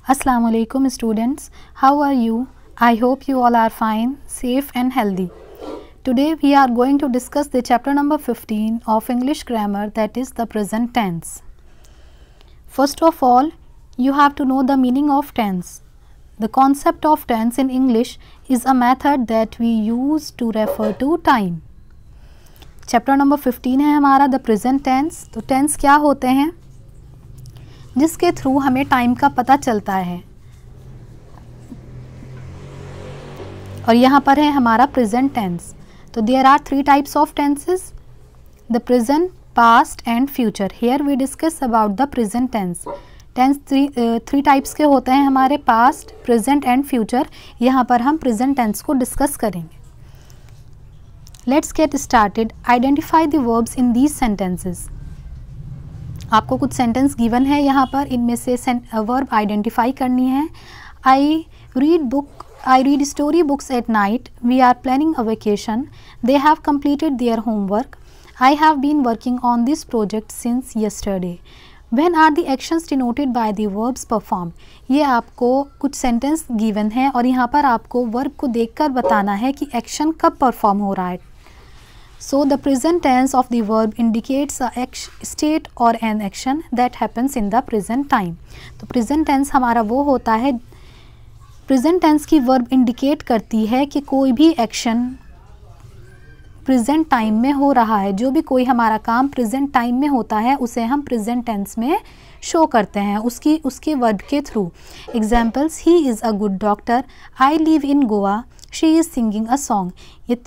Assalamu alaikum students. How are you? I hope you all are fine, safe and healthy. Today we are going to discuss the chapter number 15 of English grammar, that is the present tense. First of all, you have to know the meaning of tense. The concept of tense in English is a method that we use to refer to time. Chapter number 15 है हमारा the present tense. तो tense क्या होते हैं जिसके through हमें time का पता चलता है, और यहाँ पर है हमारा प्रेजेंट टेंस. तो there are 3 types of tenses, the present, past and future. Here we discuss about the present tense. Tense 3 types के होते हैं हमारे, पास्ट, प्रेजेंट एंड फ्यूचर. यहाँ पर हम प्रेजेंट टेंस को डिस्कस करेंगे. Let's get started. Identify the verbs in these sentences. आपको कुछ सेंटेंस गिवन है यहाँ पर, इनमें से वर्ब आइडेंटिफाई करनी है. I read story books at night. We are planning a vacation. They have completed their homework. I have been working on this project since yesterday. When are the actions denoted by the verbs perform. ये आपको कुछ sentence given है और यहाँ पर आपको verb को देखकर बताना है कि एक्शन कब परफॉर्म हो रहा है. So the present tense of the verb indicates a state or an action that happens in the present time. तो present tense हमारा वो होता है, present tense की verb indicate करती है कि कोई भी action present time में हो रहा है. जो भी कोई हमारा काम present time में होता है उसे हम present tense में शो करते हैं उसकी वर्ड के through. Examples: He is a good doctor. I live in Goa. She is singing a song. ये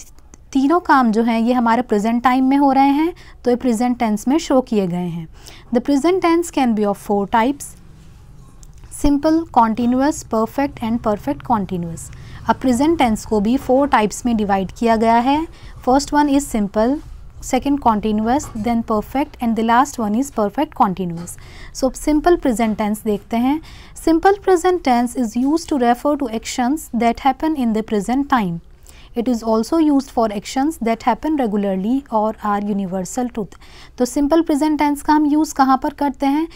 तीनों काम जो हैं ये हमारे प्रेजेंट टाइम में हो रहे हैं, तो ये प्रेजेंट टेंस में शो किए गए हैं. The present tense can be of 4 types: simple, continuous, perfect and perfect continuous. अब प्रेजेंट टेंस को भी 4 टाइप्स में डिवाइड किया गया है. First one is simple, second continuous, then perfect and the last one is perfect continuous. So simple present tense देखते हैं. Simple present tense is used to refer to actions that happen in the present time. It is also used for actions that happen regularly or are universal truth. तो simple present tense का हम use कहाँ पर करते हैं?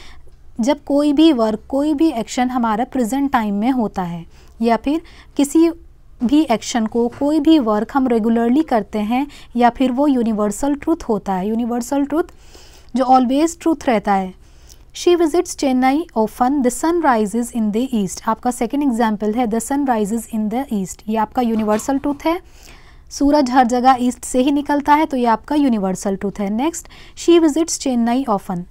जब कोई भी वर्क, कोई भी एक्शन हमारा प्रेजेंट टाइम में होता है, या फिर किसी भी एक्शन को, कोई भी वर्क हम रेगुलरली करते हैं, या फिर वो यूनिवर्सल ट्रूथ होता है. यूनिवर्सल ट्रूथ जो ऑलवेज ट्रूथ रहता है. She visits Chennai often. The sun rises in the east. आपका सेकेंड एग्जाम्पल है the sun rises in the east. ये आपका यूनिवर्सल ट्रूथ है. सूरज हर जगह ईस्ट से ही निकलता है, तो ये आपका यूनिवर्सल ट्रूथ है. Next, she visits Chennai often.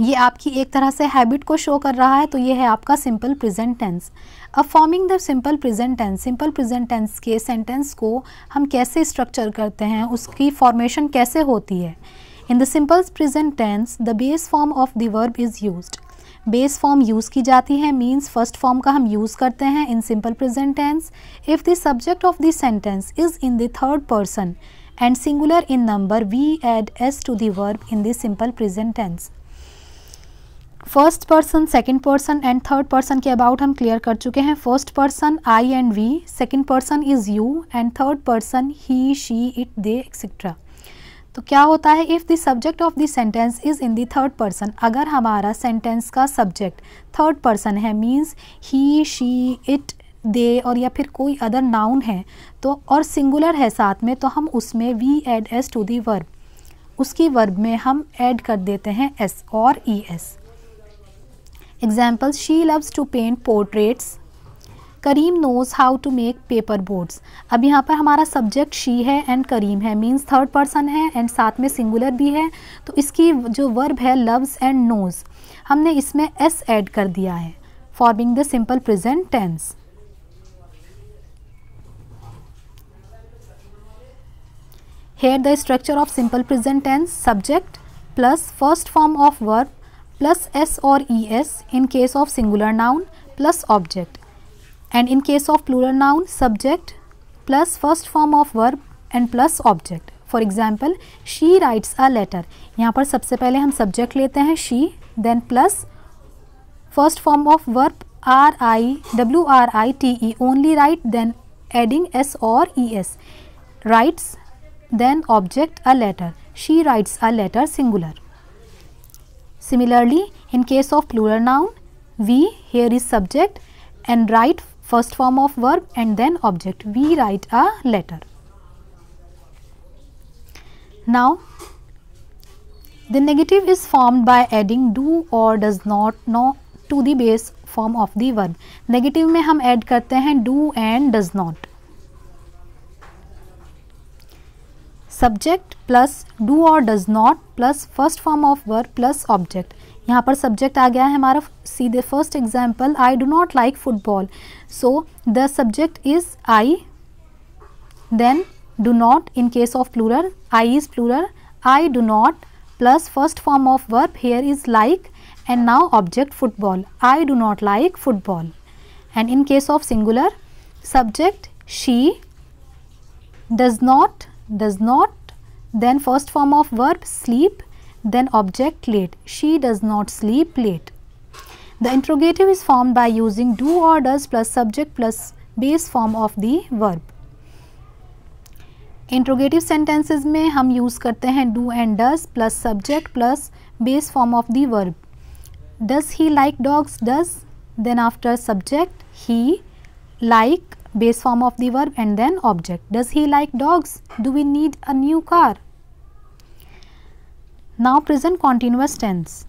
ये आपकी एक तरह से हैबिट को शो कर रहा है, तो ये है आपका सिंपल प्रेजेंट टेंस. अब forming the simple present tense. Simple present tense के सेंटेंस को हम कैसे स्ट्रक्चर करते हैं, उसकी फॉर्मेशन कैसे होती है. In the simple present tense, the base form of the verb is used. Base form use की जाती है, means first form का हम use करते हैं in simple present tense. If the subject of the sentence is in the third person and singular in number, we add s to the verb in the simple present tense. First person, second person and third person के about हम clear कर चुके हैं. First person I and we, second person is you and third person he, she, it, they, etc. तो क्या होता है, if the subject of the sentence is in the third person. अगर हमारा सेंटेंस का सब्जेक्ट थर्ड पर्सन है, means he, she, it, दे और या फिर कोई अदर नाउन है, तो और सिंगुलर है साथ में, तो हम उसमें we add S to the verb. उसकी वर्ब में हम ऐड कर देते हैं एस और E S. Examples: she loves to paint portraits. Karim knows how to make paper boards. अब यहाँ पर हमारा सब्जेक्ट शी है एंड करीम है, मीन्स थर्ड पर्सन है एंड साथ में सिंगुलर भी है, तो इसकी जो वर्ब है लव्स एंड नोज़, हमने इसमें एस ऐड कर दिया है, forming the simple present tense. Here the structure of simple present tense: subject plus first form of verb plus s or es in case of singular noun plus object. And in case of plural noun, subject plus first form of verb and plus object. For example, she writes a letter. यहाँ पर सबसे पहले हम subject लेते हैं she, then plus first form of verb write, only write, then adding s or es, writes, then object a letter. She writes a letter, singular. Similarly, in case of plural noun, we, here is subject, and write first form of verb and then object. We write a letter. Now the negative is formed by adding do or does not no to the base form of the verb. Negative में हम add करते हैं do and does not. Subject plus do or does not plus first form of verb plus object. यहाँ पर subject आ गया है हमारा. See the first example, I do not like football. So the subject is I, then do not in case of plural, I is plural, I do not plus first form of verb, here is like, and now object football. I do not like football. And in case of singular, subject she, does not, then first form of verb sleep, then object late. She does not sleep late. The interrogative is formed by using do or does plus subject plus base form of the verb. Interrogative sentences में हम use करते हैं do and does plus subject plus base form of the verb. Does he like dogs, does, then after subject he, like base form of the verb and then object. Does he like dogs, do we need a new car. Now present continuous tense.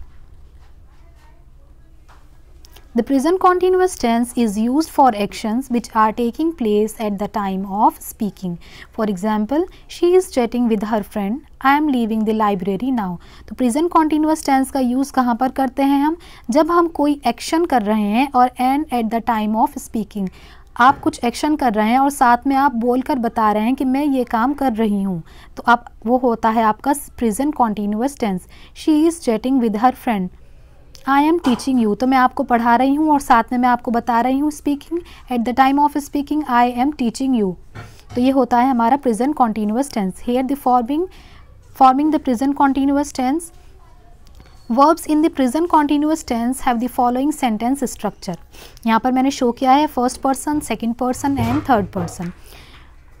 The present continuous tense is used for actions which are taking place at the time of speaking. For example, she is chatting with her friend. I am leaving the library now. तो present continuous tense का use कहाँ पर करते हैं हम? जब हम कोई action कर रहे हैं और and at the time of speaking. आप कुछ एक्शन कर रहे हैं और साथ में आप बोलकर बता रहे हैं कि मैं ये काम कर रही हूँ, तो अब वो होता है आपका present continuous tense. She is chatting with her friend. I am teaching you, तो मैं आपको पढ़ा रही हूँ और साथ में मैं आपको बता रही हूँ. Speaking, at the time of speaking I am teaching you. तो ये होता है हमारा present continuous tense. Here the forming the present continuous tense. Verbs in the present continuous tense have the following sentence structure. यहाँ पर मैंने show किया है first person, second person and third person.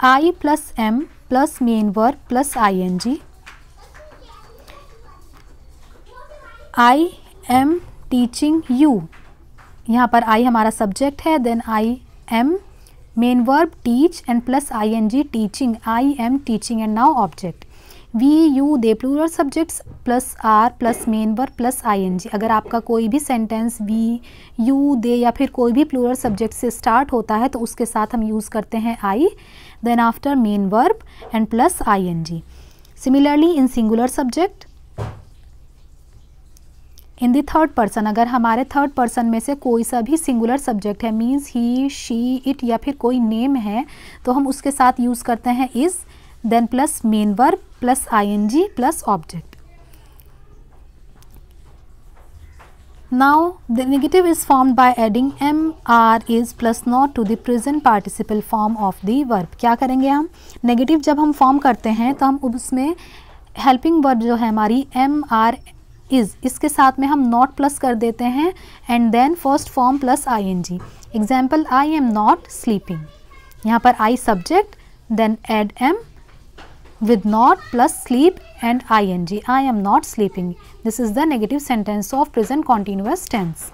I plus am plus main verb plus I N G. I am teaching you, यहाँ पर आई हमारा subject है, then I am main verb teach and plus I N G teaching. I am teaching and now object. We you they plural subjects plus are plus main verb plus I N G. अगर आपका कोई भी sentence we you दे या फिर कोई भी plural subject से start होता है तो उसके साथ हम यूज़ करते हैं I, then after main verb and plus I N G. Similarly in singular subject, in the third person, अगर हमारे थर्ड पर्सन में से कोई सा भी सिंगुलर सब्जेक्ट है, मीन्स ही, शी, इट या फिर कोई नेम है, तो हम उसके साथ यूज़ करते हैं is, then plus main verb plus I N G plus object. Now the negative is formed by adding am are is plus not to the present participle form of the verb. क्या करेंगे हम? Negative जब हम form करते हैं तो हम उसमें हेल्पिंग वर्ब जो है हमारी एम आर इज़, इसके साथ में हम नॉट प्लस कर देते हैं and then first form plus I N G. Example, I am not sleeping. यहाँ पर I subject, then add am with not plus sleep and ing. I am not sleeping. This is the negative sentence of present continuous tense.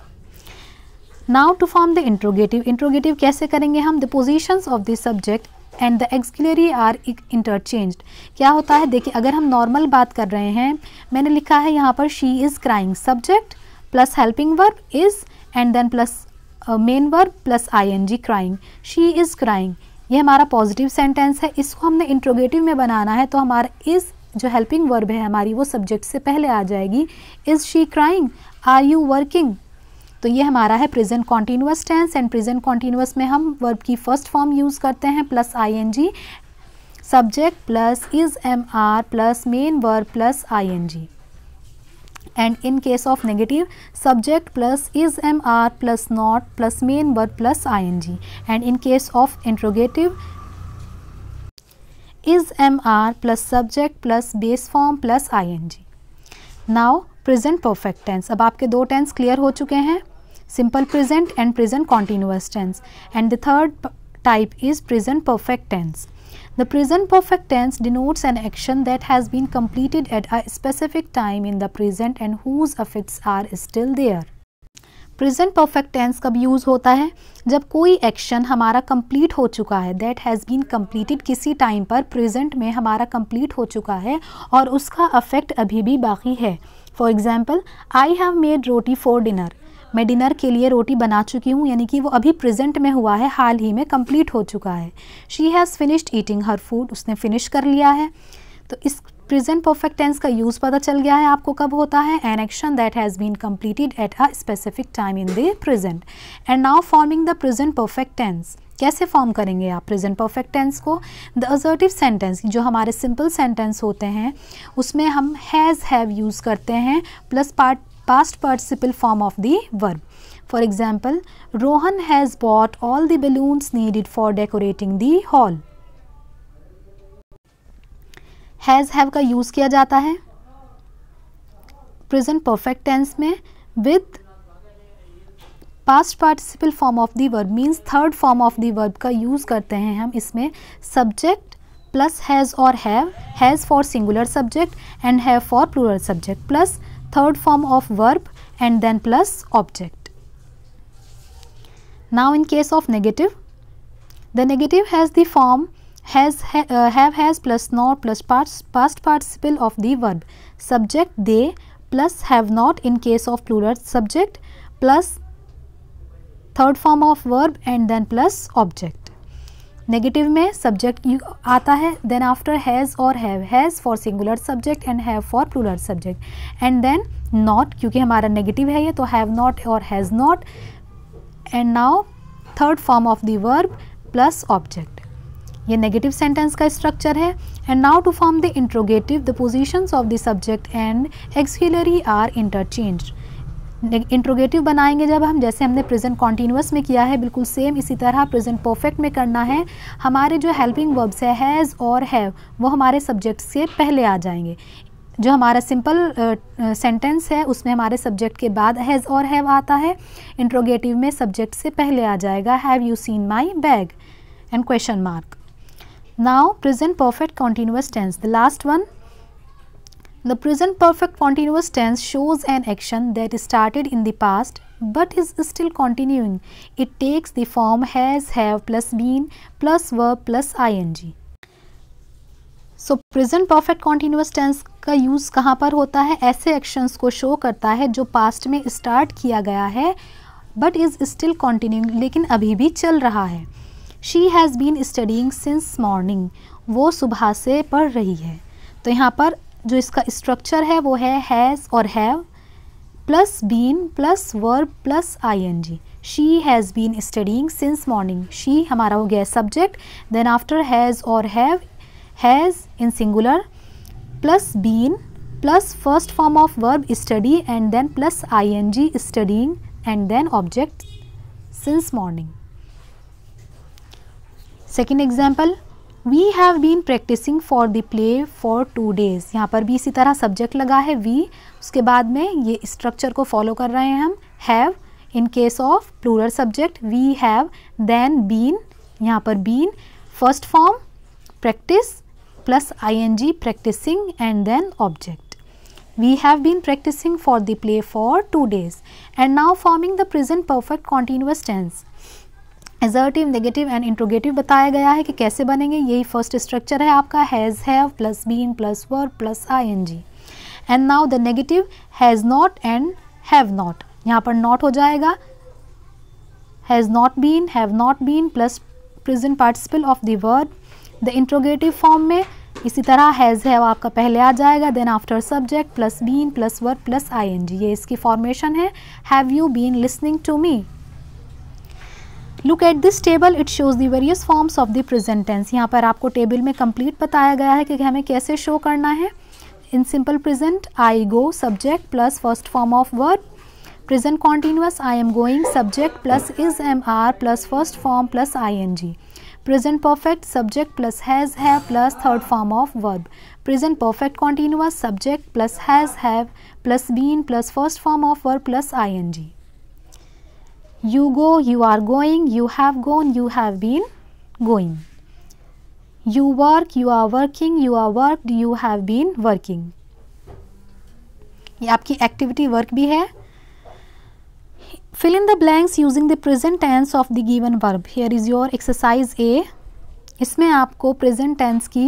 Now to form the interrogative. Interrogative कैसे करेंगे हम? The positions of the subject and the auxiliary are interchanged. क्या होता है? देखिए, अगर हम normal बात कर रहे हैं, मैंने लिखा है यहाँ पर she is crying. Subject plus helping verb is and then plus main verb plus ing crying. She is crying. ये हमारा पॉजिटिव सेंटेंस है. इसको हमने इंट्रोगेटिव में बनाना है तो हमारा इज़ जो हेल्पिंग वर्ब है हमारी वो सब्जेक्ट से पहले आ जाएगी. Is she crying, are you working. तो ये हमारा है present continuous tense. And present continuous में हम वर्ब की फर्स्ट फॉर्म यूज़ करते हैं plus I N G, subject plus is am are plus main verb plus I N G. And in case of negative, subject plus is mr plus not plus main verb plus ing. And in case of interrogative, is mr plus subject plus base form plus ing. Now present perfect tense. अब आपके दो tense clear हो चुके हैं, simple present and present continuous tense. And the third type is present perfect tense. The present perfect tense denotes an action that has been completed at a specific time in the present and whose effects are still there. Present perfect tense कब use होता है? जब कोई action हमारा complete हो चुका है, that has been completed, किसी टाइम पर प्रेजेंट में हमारा कंप्लीट हो चुका है और उसका अफेक्ट अभी भी बाकी है। For example, I have made roti for dinner, मैं डिनर के लिए रोटी बना चुकी हूँ, यानी कि वो अभी प्रेजेंट में हुआ है, हाल ही में कंप्लीट हो चुका है। She has finished eating her food, उसने फिनिश कर लिया है। तो इस प्रेजेंट परफेक्ट टेंस का यूज़ पता चल गया है आपको कब होता है? An action that has been completed at a specific time in the present. And now forming the present perfect tense. कैसे फॉर्म करेंगे आप प्रेजेंट परफेक्ट टेंस को? द असर्टिव सेंटेंस, जो हमारे सिंपल सेंटेंस होते हैं उसमें हम हैज़ हैव यूज़ करते हैं plus past participle form of the verb. For example, Rohan has bought all the balloons needed for decorating the hall. Has have का यूज़ किया जाता है प्रेजेंट परफेक्ट टेंस में with past participle form of the verb, means third form of the verb का use करते हैं हम इसमें। सब्जेक्ट प्लस हैज़ और have, has for singular subject and have for plural subject, plus third form of verb and then plus object. Now in case of negative, the negative has the form have has plus not plus past participle of the verb, subject they plus have not in case of plural subject, plus third form of verb and then plus object। Negative में subject आता है, then after has और have, has for singular subject and have for plural subject, and then not, क्योंकि हमारा नेगेटिव है ये, तो हैव नॉट और has not, and now third form of the verb plus object. ये नेगेटिव सेंटेंस का स्ट्रक्चर है। And now to form the interrogative, the positions of the subject and auxiliary are interchanged. Interrogative बनाएंगे जब हम, जैसे हमने present continuous में किया है, बिल्कुल सेम इसी तरह प्रेजेंट परफेक्ट में करना है। हमारे जो हेल्पिंग वर्ब्स है हैज़ और हैव, वो हमारे सब्जेक्ट से पहले आ जाएंगे। जो हमारा सिंपल सेंटेंस है उसमें हमारे सब्जेक्ट के बाद हैज़ और हैव आता है, इंट्रोगेटिव में सब्जेक्ट से पहले आ जाएगा have you seen my bag and question mark. Now present perfect continuous tense, the last one. The present perfect continuous tense shows an action that started in the past but is still continuing. It takes the form has, have plus been plus verb plus ing. So present perfect continuous tense का use कहाँ पर होता है? ऐसे actions को show करता है जो पास्ट में स्टार्ट किया गया है but is still continuing, लेकिन अभी भी चल रहा है। She has been studying since morning, वो सुबह से पढ़ रही है। तो यहाँ पर जो इसका स्ट्रक्चर है वो है हैज़ और have plus been plus verb plus ing। She has been studying since morning, she हमारा हो गया सब्जेक्ट, देन आफ्टर हैज़ और have, has in singular plus been plus first form of verb study and then plus ing studying and then object since morning. Second example, we have been practicing for the play for 2 days। यहाँ पर भी इसी तरह subject लगा है we, उसके बाद में ये स्ट्रक्चर को फॉलो कर रहे हैं हम। Have in case of plural subject, we have, then been, यहाँ पर been first form practice plus ing practicing and then object. We have been practicing for the play for 2 days। And now forming the present perfect continuous tense. Assertive, negative and interrogative बताया गया है कि कैसे बनेंगे। यही first structure है आपका, has, have plus been plus verb plus ing। And now the negative, has not and have not, यहाँ पर नॉट हो जाएगा, has not been, have not been plus present participle of the verb. The interrogative form में इसी तरह has, have आपका पहले आ जाएगा, then after subject plus been plus verb plus ing। ये इसकी फॉर्मेशन है। Have you been listening to me. Look at this table, it shows the various forms of the present tense. यहाँ पर आपको टेबल में कंप्लीट बताया गया है कि हमें कैसे शो करना है। In simple present, I go subject plus first form of verb. Present continuous, I am going subject plus is am are plus first form plus ing। Present perfect subject plus has, have plus third form of verb. Present perfect continuous subject plus has, have plus been plus first form of verb plus ing। You go, you are going, you have gone, you have been going. You work, you are working, you are worked, you have been working. ये आपकी activity work भी है। Fill in the blanks using the present tense of the given verb. Here is your exercise A. इसमें आपको present tense की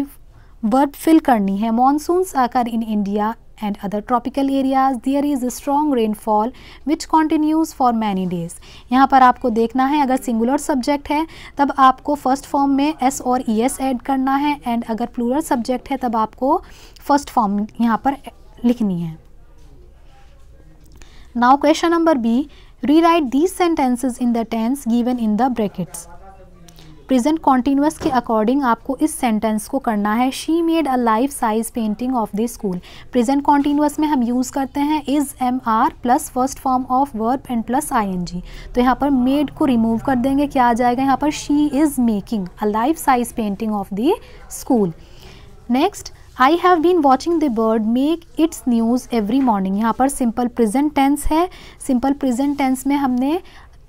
verb fill करनी है. Monsoons occur in India and other tropical areas. There is a strong rainfall which continues for many days. यहाँ पर आपको देखना है, अगर singular subject है तब आपको first form में s और es ऐड करना है, and अगर plural subject है तब आपको first form यहाँ पर लिखनी है. Now question number B. Rewrite these sentences in the tense given in the brackets. Present continuous के अकॉर्डिंग आपको इस सेंटेंस को करना है. She made a life size painting of the school. Present continuous में हम यूज़ करते हैं is am are plus first form of verb and plus I N G. तो यहाँ पर मेड को रिमूव कर देंगे, क्या आ जाएगा यहाँ पर, she is making a life size painting of the school. Next, I have been watching the bird make its news every morning. यहाँ पर सिंपल प्रेजेंट टेंस है. सिंपल प्रेजेंट टेंस में हमने,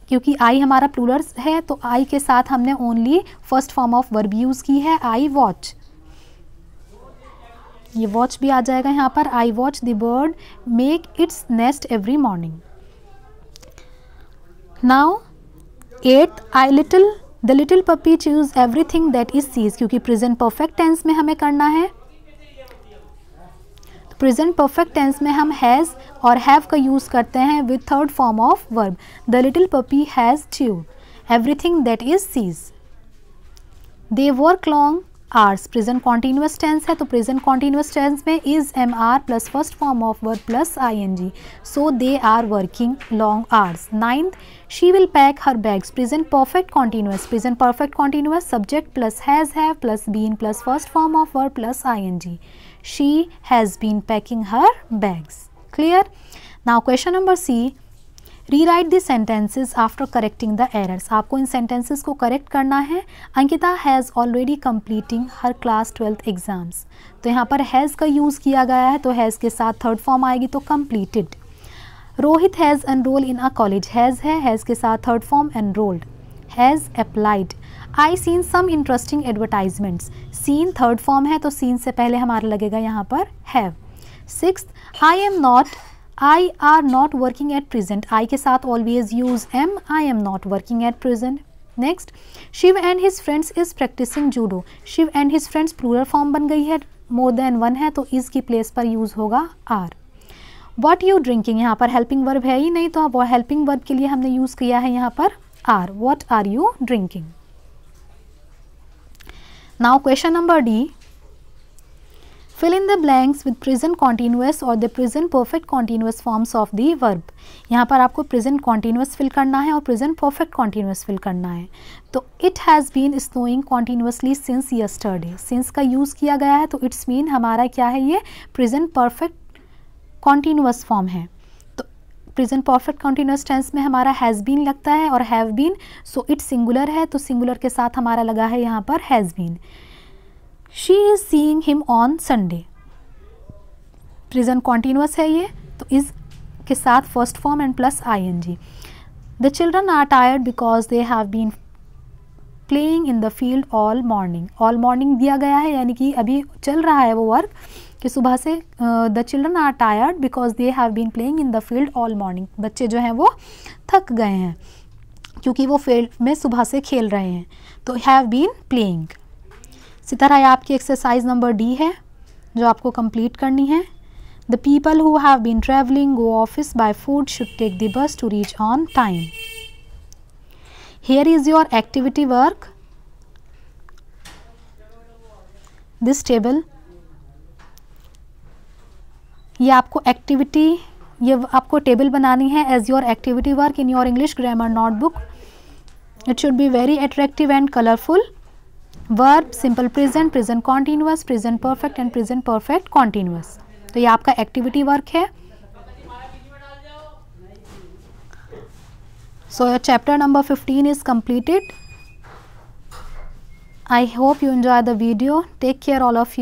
क्योंकि आई हमारा प्लूरल है तो आई के साथ हमने only first form of verb use की है. आई वॉच, ये वॉच भी आ जाएगा यहाँ पर. I watch the bird make its nest every morning. Now 8th, the little puppy chews everything that is sees. क्योंकि प्रेजेंट परफेक्ट टेंस में हमें करना है, प्रेजेंट परफेक्ट टेंस में हम हैज़ और हैव का यूज़ करते हैं with third form of verb. The little puppy has chewed everything that is sees. They work long hours. Present continuous tense है तो प्रेजेंट कॉन्टीन्यूअस टेंस में is am are plus first form of verb plus I N G. So they are working long hours. 9th, she will pack her bags. Present perfect continuous. Present perfect continuous subject plus has have plus been plus first form of verb plus I N G. She has been packing her bags. Clear? Now question number C. Rewrite the sentences after correcting the errors. आपको इन sentences को correct करना है. Ankita has already completing her class 12th exams. तो यहाँ पर has का use किया गया है तो has के साथ third form आएगी तो completed. Rohit has enrolled in a college. has है, has के साथ third form enrolled. has applied. I seen some interesting advertisements. seen third form है तो seen से पहले हमारा लगेगा यहाँ पर have. 6th, I are not working at present. I के साथ always use am. I am not working at present. Next, Shiv and his friends is practicing judo. Shiv and his friends plural form बन गई है, more than one है तो is की place पर use होगा are. What you drinking? यहाँ पर helping verb है ही नहीं तो अब helping verb के लिए हमने use किया है यहाँ पर are. What are you drinking? Now question number D. Fill in the blanks with present continuous or the present perfect continuous forms of the verb. यहाँ पर आपको present continuous fill करना है और present perfect continuous fill करना है. तो it has been snowing continuously since yesterday. since का use किया गया है तो it's mean हमारा क्या है, ये present perfect continuous form है. तो present perfect continuous tense में हमारा has been लगता है और have been, so it singular है तो singular के साथ हमारा लगा है यहाँ पर has been. She is seeing him on Sunday. present continuous है ये तो is के साथ first form and plus ing. The children are tired because they have been playing in the field all morning. all morning दिया गया है यानी कि अभी चल रहा है वो वर्क कि सुबह से. The children are tired because they have been playing in the field all morning. बच्चे जो हैं वो थक गए हैं क्योंकि वो फील्ड में सुबह से खेल रहे हैं तो have been playing. इसी तरह आपकी एक्सरसाइज नंबर डी है जो आपको कंप्लीट करनी है. The people who have been travelling go office by food should take the bus to reach on time. Here is your activity work. This table, ये आपको एक्टिविटी, ये आपको टेबल बनानी है as your activity work in your English grammar notebook. It should be very attractive and colourful. Verb, simple present, present continuous, present perfect and present perfect continuous. तो ये आपका activity work है. So your chapter number 15 is completed. I hope you enjoy the video. Take care all of you.